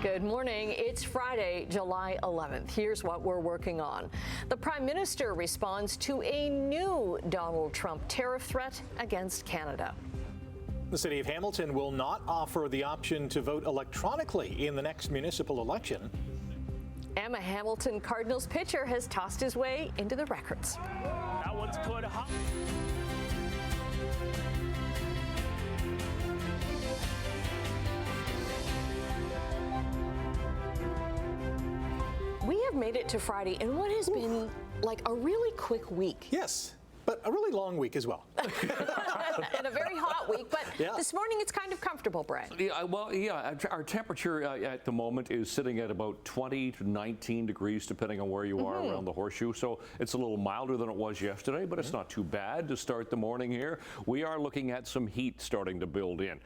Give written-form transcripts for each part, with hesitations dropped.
Good morning. It's Friday, July 11th. Here's what we're working on. The Prime Minister responds to a new Donald Trump tariff threat against Canada. The City of Hamilton will not offer the option to vote electronically in the next municipal election. And a Hamilton Cardinals pitcher has tossed his way into the records. That one's put high. We have made it to Friday in what has been like a really quick week. Yes, but a really long week as well. And a very hot week, but this morning it's kind of comfortable, Brad. Yeah, our temperature at the moment is sitting at about 20 to 19 degrees, depending on where you are around the horseshoe. So it's a little milder than it was yesterday, but it's not too bad to start the morning here. We are looking at some heat starting to build in.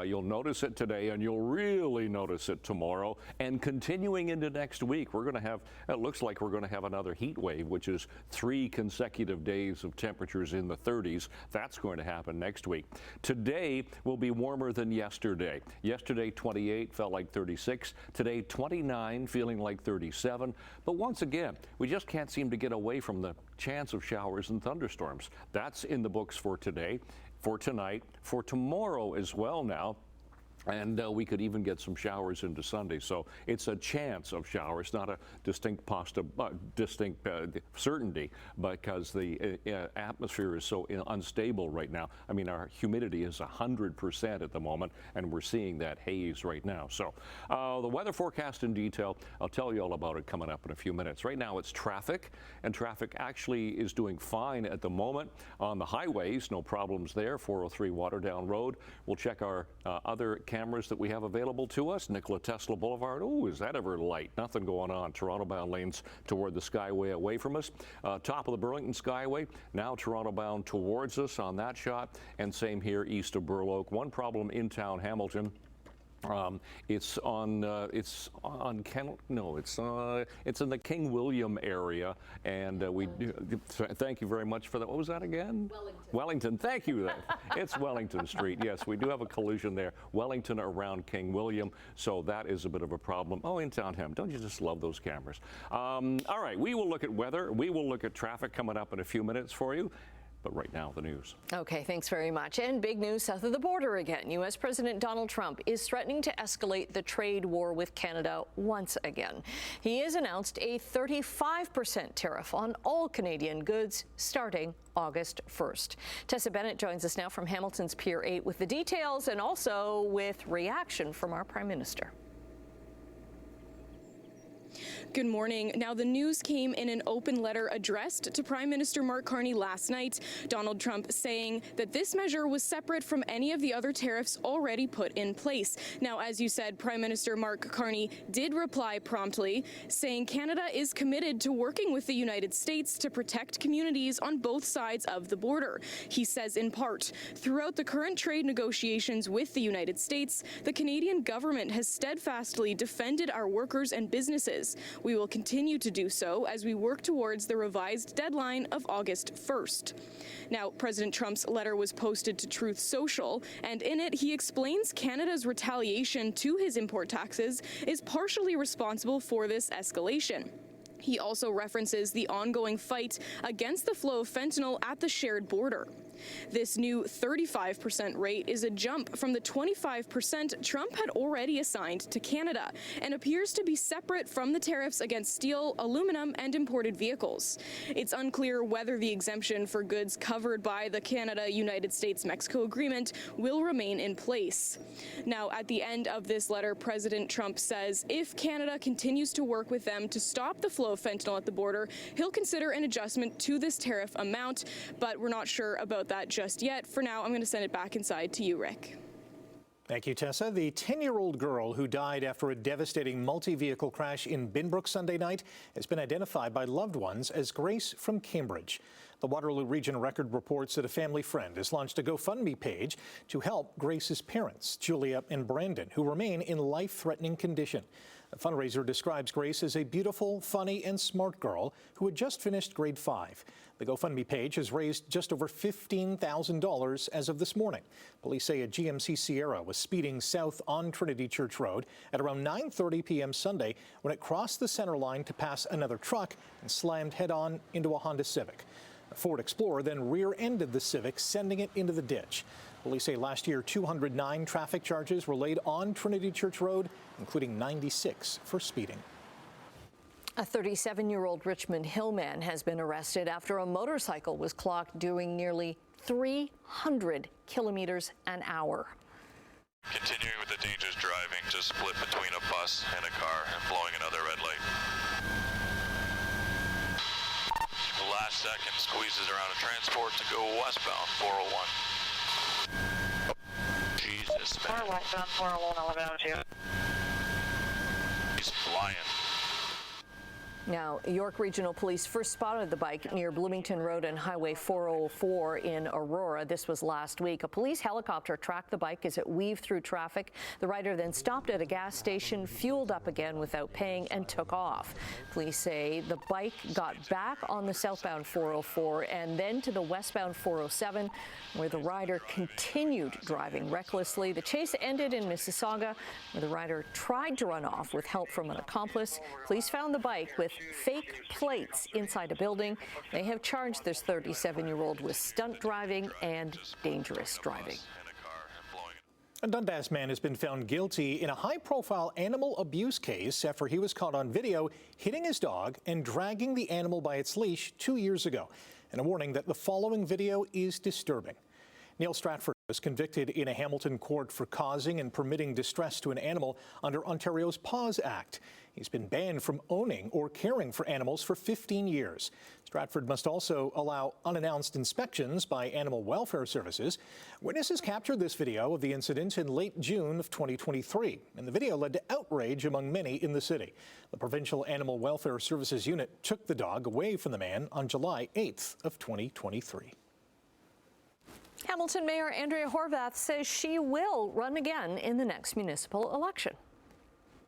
You'll notice it today, and you'll really notice it tomorrow. And continuing into next week, we're going to have, it looks like we're going to have another heat wave, which is 3 consecutive days of temperatures in the 30s. That's going to happen next week. Today will be warmer than yesterday. Yesterday, 28, felt like 36. Today, 29, feeling like 37. But once again, we just can't seem to get away from the chance of showers and thunderstorms. That's in the books for today, for tonight, for tomorrow as well now. And we could even get some showers into Sunday. So it's a chance of showers, not a distinct certainty, because the atmosphere is so unstable right now. I mean, our humidity is 100% at the moment, and we're seeing that haze right now. So the weather forecast in detail, I'll tell you all about it coming up in a few minutes. Right now it's traffic, and traffic actually is doing fine at the moment on the highways. No problems there. 403 Waterdown Road. We'll check our other cameras that we have available to us. Nikola Tesla Boulevard. Oh, is that ever light? Nothing going on. Toronto bound lanes toward the Skyway away from us. Top of the Burlington Skyway. Now Toronto bound towards us on that shot. And same here east of Burloak. One problem in town Hamilton. It's in the King William area, and thank you very much for that. What was that again? Wellington. Thank you. It's Wellington Street. Yes, we do have a collision there. Wellington around King William, so that is a bit of a problem. Oh, in town Ham, don't you just love those cameras? All right, we will look at weather. We will look at traffic coming up in a few minutes for you. But right now, the news. Okay, thanks very much. And big news south of the border again. U.S. President Donald Trump is threatening to escalate the trade war with Canada once again. He has announced a 35% tariff on all Canadian goods starting August 1st. Tessa Bennett joins us now from Hamilton's Pier 8 with the details and also with reaction from our Prime Minister. Good morning. Now, the news came in an open letter addressed to Prime Minister Mark Carney last night. Donald Trump saying that this measure was separate from any of the other tariffs already put in place. Now, as you said, Prime Minister Mark Carney did reply promptly, saying Canada is committed to working with the United States to protect communities on both sides of the border. He says, in part, throughout the current trade negotiations with the United States, the Canadian government has steadfastly defended our workers and businesses. We will continue to do so as we work towards the revised deadline of August 1st. Now, President Trump's letter was posted to Truth Social, and in it he explains Canada's retaliation to his import taxes is partially responsible for this escalation. He also references the ongoing fight against the flow of fentanyl at the shared border. This new 35% rate is a jump from the 25% Trump had already assigned to Canada and appears to be separate from the tariffs against steel, aluminum, and imported vehicles. It's unclear whether the exemption for goods covered by the Canada-United States-Mexico agreement will remain in place. Now, at the end of this letter, President Trump says if Canada continues to work with them to stop the flow of fentanyl at the border, he'll consider an adjustment to this tariff amount, but we're not sure about that just yet. For now, I'm going to send it back inside to you, Rick. Thank you, Tessa. The 10-year-old girl who died after a devastating multi-vehicle crash in Binbrook Sunday night has been identified by loved ones as Grace from Cambridge. The Waterloo Region Record reports that a family friend has launched a GoFundMe page to help Grace's parents, Julia and Brandon, who remain in life-threatening condition. The fundraiser describes Grace as a beautiful, funny, and smart girl who had just finished grade 5. The GoFundMe page has raised just over $15,000 as of this morning. Police say a GMC Sierra was speeding south on Trinity Church Road at around 9:30 p.m. Sunday when it crossed the center line to pass another truck and slammed head-on into a Honda Civic. A Ford Explorer then rear-ended the Civic, sending it into the ditch. Police say last year 209 traffic charges were laid on Trinity Church Road, including 96 for speeding. A 37-year-old Richmond Hill man has been arrested after a motorcycle was clocked doing nearly 300 kilometers an hour. Continuing with the dangerous driving to split between a bus and a car and blowing another red light. Last second squeezes around a transport to go westbound 401. Jesus, man. Westbound 401, 1102. He's flying. Now, York Regional Police first spotted the bike near Bloomington Road and Highway 404 in Aurora. This was last week. A police helicopter tracked the bike as it weaved through traffic. The rider then stopped at a gas station, fueled up again without paying, and took off. Police say the bike got back on the southbound 404 and then to the westbound 407, where the rider continued driving recklessly. The chase ended in Mississauga, where the rider tried to run off with help from an accomplice. Police found the bike with fake plates inside a building. They have charged this 37-year-old with stunt driving and dangerous driving. A Dundas man has been found guilty in a high-profile animal abuse case after he was caught on video hitting his dog and dragging the animal by its leash 2 years ago. And a warning that the following video is disturbing. Neil Stratford was convicted in a Hamilton court for causing and permitting distress to an animal under Ontario's PAWS Act. He's been banned from owning or caring for animals for 15 years. Stratford must also allow unannounced inspections by animal welfare services. Witnesses captured this video of the incident in late June of 2023, and the video led to outrage among many in the city. The Provincial Animal Welfare Services unit took the dog away from the man on July 8th of 2023. Hamilton Mayor Andrea Horwath says she will run again in the next municipal election.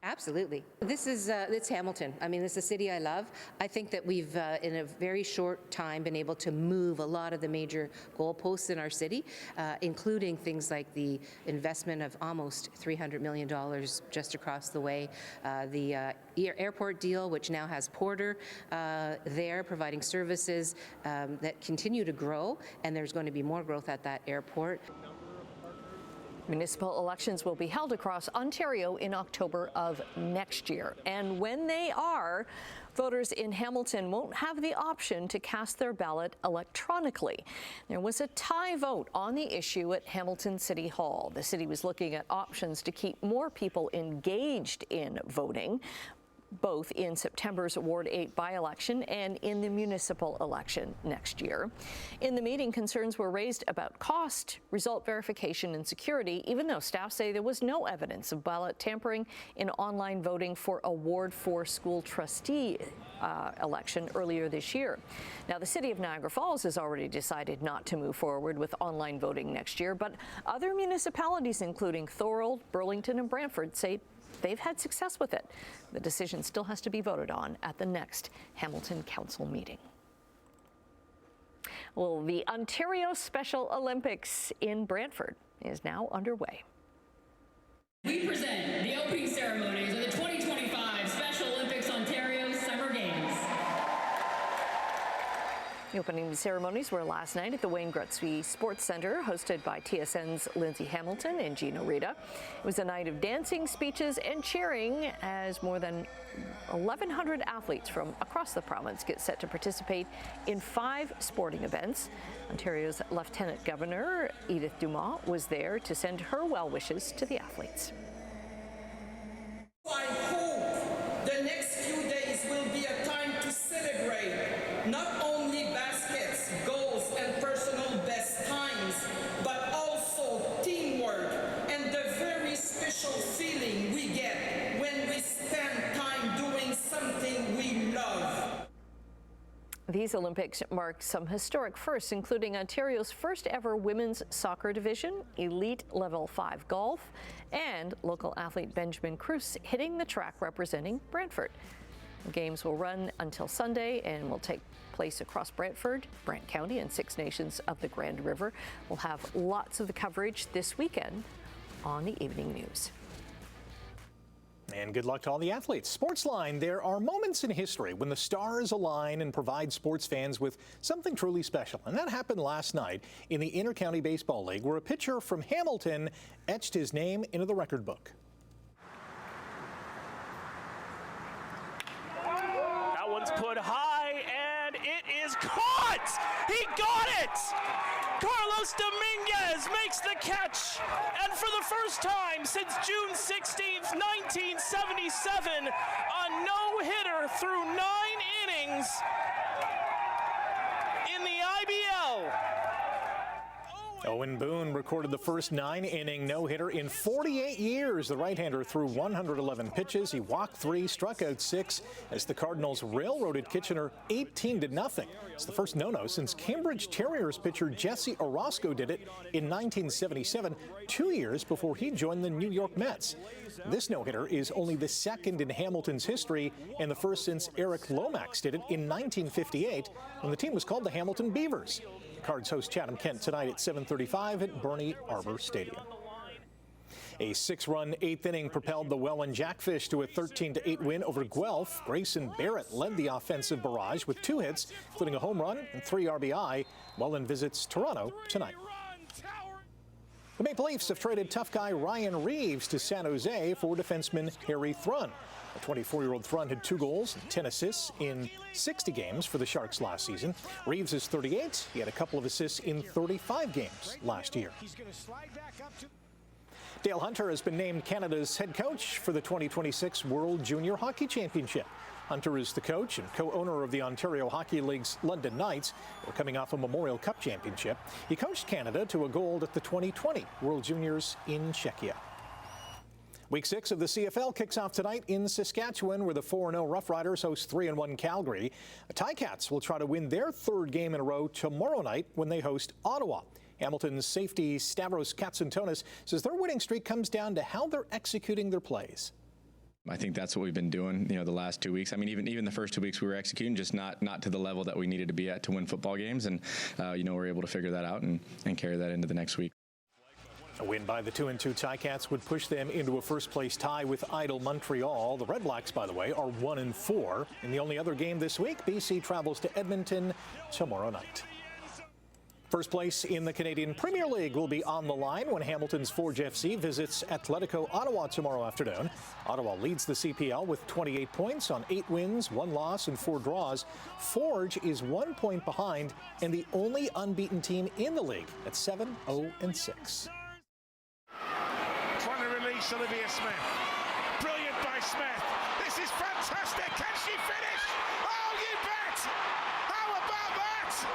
Absolutely. This is it's Hamilton. I mean, it's a city I love. I think that we've, in a very short time, been able to move a lot of the major goalposts in our city, including things like the investment of almost $300 million just across the way, the airport deal, which now has Porter there providing services that continue to grow, and there's going to be more growth at that airport. Municipal elections will be held across Ontario in October of next year. And when they are, voters in Hamilton won't have the option to cast their ballot electronically. There was a tie vote on the issue at Hamilton City Hall. The city was looking at options to keep more people engaged in voting, both in September's Ward 8 by-election and in the municipal election next year. In the meeting, concerns were raised about cost, result verification, and security, even though staff say there was no evidence of ballot tampering in online voting for a Ward 4 school trustee election earlier this year. Now, the city of Niagara Falls has already decided not to move forward with online voting next year, but other municipalities, including Thorold, Burlington, and Brantford, say they've had success with it. The decision still has to be voted on at the next Hamilton Council meeting. Well, the Ontario Special Olympics in Brantford is now underway. We present the opening ceremonies of the 2025 Special Olympics Ontario Summer Games. The opening ceremonies were last night at the Wayne Gretzky Sports Centre, hosted by TSN's Lindsay Hamilton and Gino Rita. It was a night of dancing, speeches, and cheering as more than 1,100 athletes from across the province get set to participate in 5 sporting events. Ontario's Lieutenant Governor Edith Dumas was there to send her well wishes to the athletes. I hope the next few days will be a time to celebrate not only baskets, goals, and personal best times, but also teamwork and the very special feeling we get when we spend time doing something we love. These Olympics mark some historic firsts, including Ontario's first ever women's soccer division, elite level 5 golf, and local athlete Benjamin Cruz hitting the track representing Brantford. The games will run until Sunday and will take place across Brantford, Brant County, and 6 nations of the Grand River. We'll have lots of the coverage this weekend on the Evening News. And good luck to all the athletes. Sportsline, there are moments in history when the stars align and provide sports fans with something truly special. And that happened last night in the Intercounty Baseball League, where a pitcher from Hamilton etched his name into the record book. That one's put high, and it is caught! He got it! Carlos Dominguez makes the catch, and for the first time since June 16th, 1977, a no-hitter through 9 innings in the IBL. Owen Boone recorded the first 9-inning no-hitter in 48 years. The right-hander threw 111 pitches. He walked 3, struck out 6 as the Cardinals railroaded Kitchener 18-0. It's the first no-no since Cambridge Terriers pitcher Jesse Orozco did it in 1977, 2 years before he joined the New York Mets. This no-hitter is only the second in Hamilton's history and the first since Eric Lomax did it in 1958 when the team was called the Hamilton Beavers. Cards host Chatham-Kent tonight at 7:35 at Bernie Arbor Stadium. A 6-run 8th inning propelled the Welland Jackfish to a 13-8 win over Guelph. Grayson Barrett led the offensive barrage with 2 hits, including a home run and 3 RBI. Welland visits Toronto tonight. The Maple Leafs have traded tough guy Ryan Reeves to San Jose for defenseman Harry Thrun. The 24-year-old Thrun had 2 goals and 10 assists in 60 games for the Sharks last season. Reeves is 38. He had a couple of assists in 35 games last year. Dale Hunter has been named Canada's head coach for the 2026 World Junior Hockey Championship. Hunter is the coach and co-owner of the Ontario Hockey League's London Knights. They're coming off a Memorial Cup championship. He coached Canada to a gold at the 2020 World Juniors in Czechia. Week 6 of the CFL kicks off tonight in Saskatchewan, where the 4-0 Rough Riders host 3-1 Calgary. The Ticats will try to win their 3rd game in a row tomorrow night when they host Ottawa. Hamilton's safety Stavros Katsantonis says their winning streak comes down to how they're executing their plays. I think that's what we've been doing, the last 2 weeks. I mean, even the first 2 weeks we were executing, just not to the level that we needed to be at to win football games, and we're able to figure that out and carry that into the next week. A win by the 2-2 Ticats would push them into a first-place tie with Idle Montreal. The Red Blacks, by the way, are 1-4. In the only other game this week, BC travels to Edmonton tomorrow night. First place in the Canadian Premier League will be on the line when Hamilton's Forge FC visits Atletico Ottawa tomorrow afternoon. Ottawa leads the CPL with 28 points on 8 wins, 1 loss, and 4 draws. Forge is 1 point behind and the only unbeaten team in the league at 7-0-6. Trying to release Olivia Smith. Brilliant by Smith. This is fantastic. Can she finish? Oh, you bet! How about that?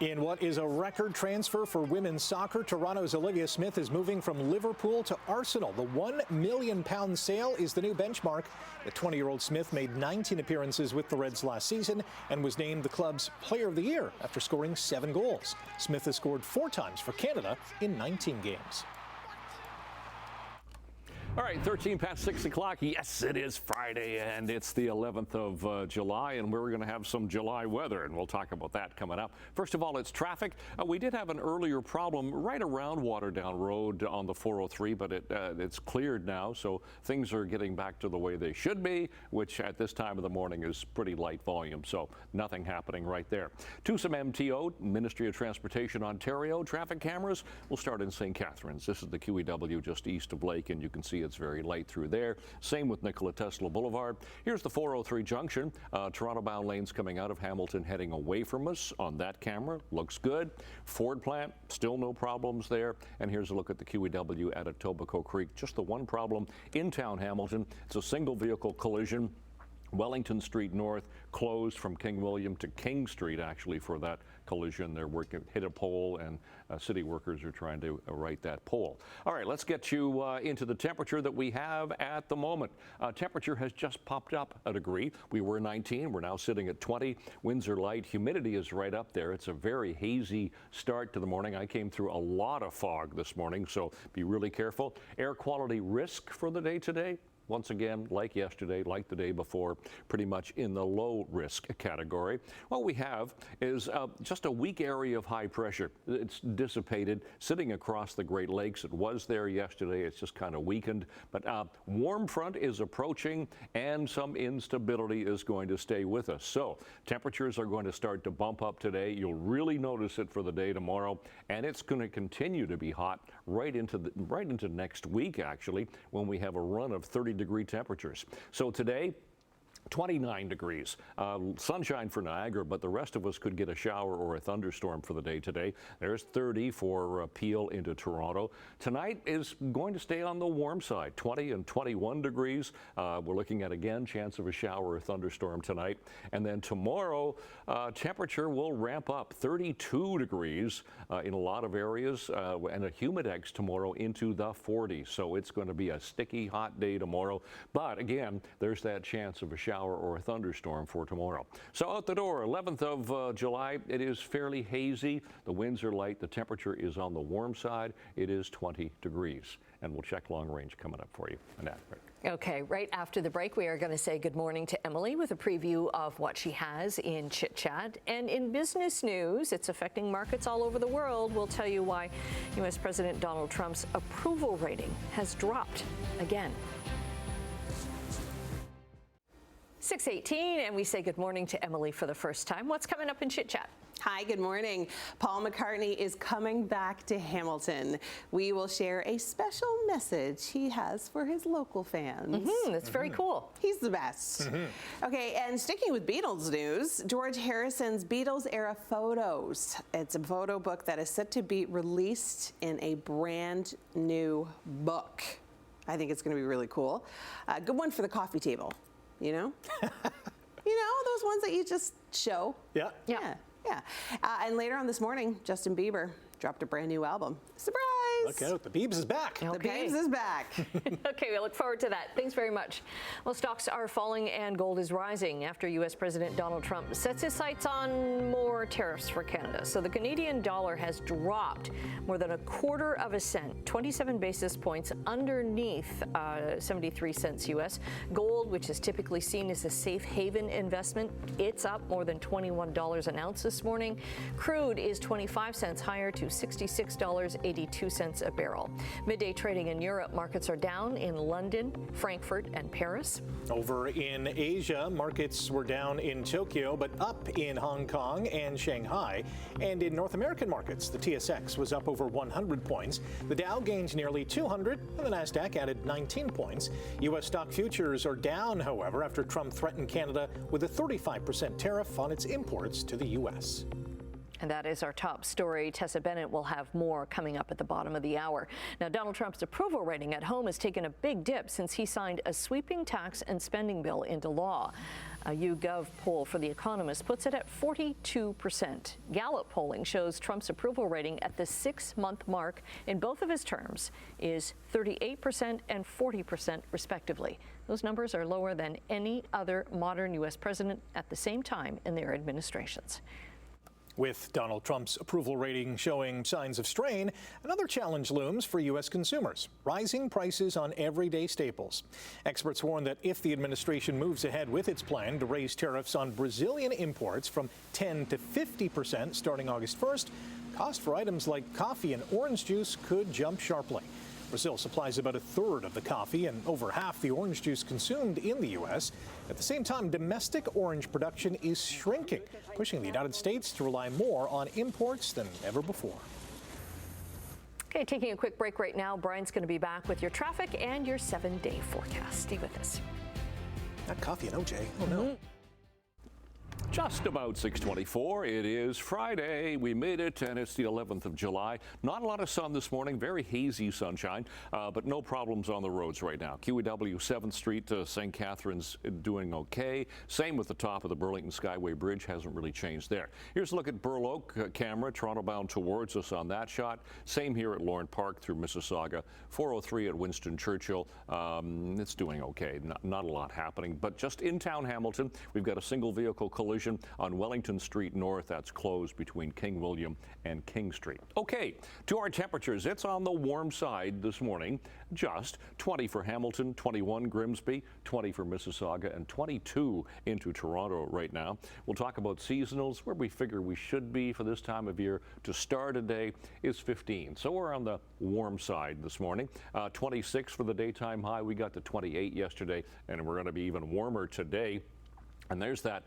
In what is a record transfer for women's soccer, Toronto's Olivia Smith is moving from Liverpool to Arsenal. The £1 million sale is the new benchmark. The 20-year-old Smith made 19 appearances with the Reds last season and was named the club's Player of the Year after scoring 7 goals. Smith has scored 4 times for Canada in 19 games. All right, 13 past 6 o'clock. Yes, it is Friday, and it's the 11th of July, and we're going to have some July weather, and we'll talk about that coming up. First of all, it's traffic. We did have an earlier problem right around Waterdown Road on the 403, but it's cleared now, so things are getting back to the way they should be, which at this time of the morning is pretty light volume, so nothing happening right there. To some MTO, Ministry of Transportation Ontario, traffic cameras will start in St. Catharines. This is the QEW just east of Lake, and you can see it's very light through there. Same with Nikola Tesla Boulevard. Here's the 403 junction. Toronto-bound lanes coming out of Hamilton heading away from us on that camera. Looks good. Ford plant, still no problems there. And here's a look at the QEW at Etobicoke Creek. Just the one problem in town Hamilton. It's a single vehicle collision. Wellington Street North closed from King William to King Street, actually, for that collision. They're working, hit a pole, and city workers are trying to right that pole. All right, let's get you into the temperature that we have at the moment. Temperature has just popped up a degree. We were 19. We're now sitting at 20. Winds are light. Humidity is right up there. It's a very hazy start to the morning. I came through a lot of fog this morning, so be really careful. Air quality risk for the day today. Once again, like yesterday, like the day before, pretty much in the low risk category. What we have is just a weak area of high pressure. It's dissipated, sitting across the Great Lakes. It was there yesterday. It's just kind of weakened. But warm front is approaching, and some instability is going to stay with us. So temperatures are going to start to bump up today. You'll really notice it for the day tomorrow, and it's going to continue to be hot right into next week, actually, when we have a run of 30-degree temperatures. So today, 29 degrees. Sunshine for Niagara, but the rest of us could get a shower or a thunderstorm for the day today. There's 30 for Peel into Toronto. Tonight is going to stay on the warm side, 20 and 21 degrees. We're looking at, again, chance of a shower or thunderstorm tonight. And then tomorrow, temperature will ramp up, 32 degrees in a lot of areas, and a humidex tomorrow into the 40s. So it's going to be a sticky, hot day tomorrow. But again, there's that chance of a shower or a thunderstorm for tomorrow. So out the door, 11th of July, it is fairly hazy. The winds are light. The temperature is on the warm side. It is 20 degrees. And we'll check long range coming up for you. Okay, right after the break, we are going to say good morning to Emily with a preview of what she has in Chit Chat. And in business news, it's affecting markets all over the world. We'll tell you why U.S. President Donald Trump's approval rating has dropped again. 6:18, and we say good morning to Emily for the first time. What's coming up in Chit Chat? Hi, good morning. Paul McCartney is coming back to Hamilton. We will share a special message he has for his local fans. That's very cool. He's the best. Okay, and sticking with Beatles news, George Harrison's Beatles era photos. It's a photo book that is set to be released in a brand new book. I think it's going to be really cool. A good one for the coffee table. You know? Those ones that you just show. Yeah. And later on this morning, Justin Bieber dropped a brand new album. Surprise! Look out, the Biebs is back. The Biebs is back. Okay, we look forward to that. Thanks very much. Well, stocks are falling and gold is rising after U.S. President Donald Trump sets his sights on more tariffs for Canada. So the Canadian dollar has dropped more than 1/4 cent, 27 basis points underneath 73 cents U.S. Gold, which is typically seen as a safe haven investment, it's up more than $21 an ounce this morning. Crude is 25 cents higher to $66.82 a barrel. Midday trading in Europe, markets are down in London, Frankfurt, and Paris. Over in Asia, markets were down in Tokyo, but up in Hong Kong and Shanghai. And in North American markets, the TSX was up over 100 points. The Dow gained nearly 200, and the Nasdaq added 19 points. U.S. stock futures are down, however, after Trump threatened Canada with a 35% tariff on its imports to the U.S. And that is our top story. Tessa Bennett will have more coming up at the bottom of the hour. Now, Donald Trump's approval rating at home has taken a big dip since he signed a sweeping tax and spending bill into law. A YouGov poll for The Economist puts it at 42%. Gallup polling shows Trump's approval rating at the 6-month mark in both of his terms is 38% and 40% respectively. Those numbers are lower than any other modern U.S. president at the same time in their administrations. With Donald Trump's approval rating showing signs of strain, another challenge looms for U.S. consumers: rising prices on everyday staples. Experts warn that if the administration moves ahead with its plan to raise tariffs on Brazilian imports from 10 to 50% starting August 1st, cost for items like coffee and orange juice could jump sharply. Brazil supplies about 1/3 of the coffee and over half the orange juice consumed in the U.S. At the same time, domestic orange production is shrinking, pushing the United States to rely more on imports than ever before. Okay, taking a quick break right now. Brian's going to be back with your traffic and your 7-day forecast. Stay with us. Not coffee and OJ. Oh, no. Just about 6:24. It is Friday. We made it, and it's the 11th of July. Not a lot of sun this morning. Very hazy sunshine, but no problems on the roads right now. QEW 7th Street to St. Catharines doing okay. Same with the top of the Burlington Skyway Bridge. Hasn't really changed there. Here's a look at Burl Oak camera. Toronto bound towards us on that shot. Same here at Lorne Park through Mississauga. 403 at Winston Churchill. It's doing okay. Not a lot happening, but just in town Hamilton, we've got a single vehicle collision on Wellington Street North. That's closed between King William and King Street. Okay, to our temperatures. It's on the warm side this morning. Just 20 for Hamilton, 21 Grimsby, 20 for Mississauga, and 22 into Toronto right now. We'll talk about seasonals. Where we figure we should be for this time of year to start a day is 15. So we're on the warm side this morning. 26 for the daytime high. We got to 28 yesterday, and we're going to be even warmer today. And there's that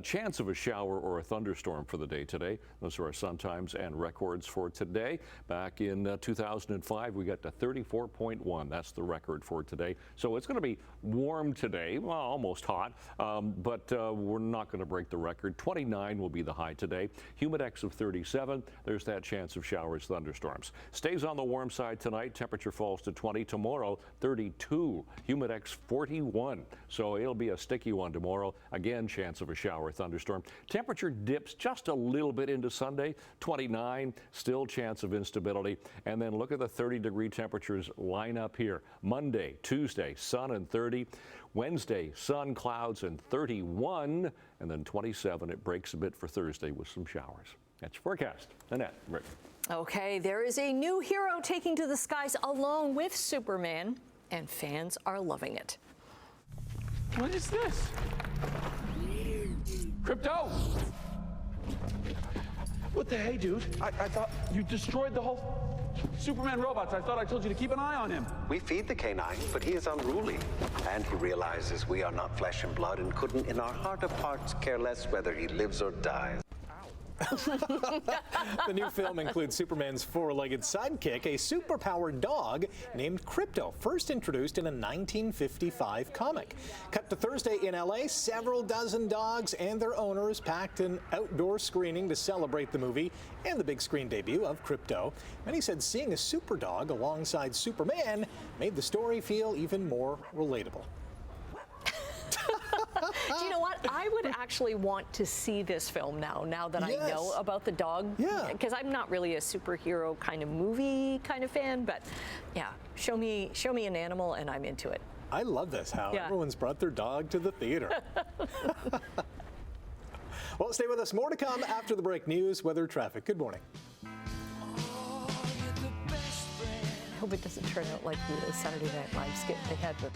chance of a shower or a thunderstorm for the day today. Those are our sun times and records for today. Back in 2005, we got to 34.1. That's the record for today. So it's going to be warm today, well, almost hot, but we're not going to break the record. 29 will be the high today. Humidex of 37. There's that chance of showers, thunderstorms. Stays on the warm side tonight. Temperature falls to 20. Tomorrow, 32. Humidex 41. So it'll be a sticky one tomorrow. Again, chance of a shower, thunderstorm. Temperature dips just a little bit into Sunday, 29, still chance of instability. And then look at the 30-degree temperatures line up here. Monday, Tuesday, sun and 30. Wednesday, sun, clouds, and 31. And then 27, it breaks a bit for Thursday with some showers. That's your forecast. Annette, Rick. Okay, there is a new hero taking to the skies along with Superman, and fans are loving it. What is this? Crypto! What the hey, dude? I thought you destroyed the whole Superman robots. I thought I told you to keep an eye on him. We feed the canine, but he is unruly. And he realizes we are not flesh and blood and couldn't, in our heart of hearts, care less whether he lives or dies. The new film includes Superman's four-legged sidekick, a superpowered dog named Crypto, first introduced in a 1955 comic. Cut to Thursday in LA, several dozen dogs and their owners packed an outdoor screening to celebrate the movie and the big screen debut of Crypto. Many said seeing a super dog alongside Superman made the story feel even more relatable. Do you know what? I would actually want to see this film now that I know about the dog. Yeah. Because I'm not really a superhero kind of movie kind of fan, but yeah, show me an animal and I'm into it. I love this, how everyone's brought their dog to the theater. Well, stay with us. More to come after the break. News, weather, traffic. Good morning. I hope it doesn't turn out like the Saturday Night Live skit they had with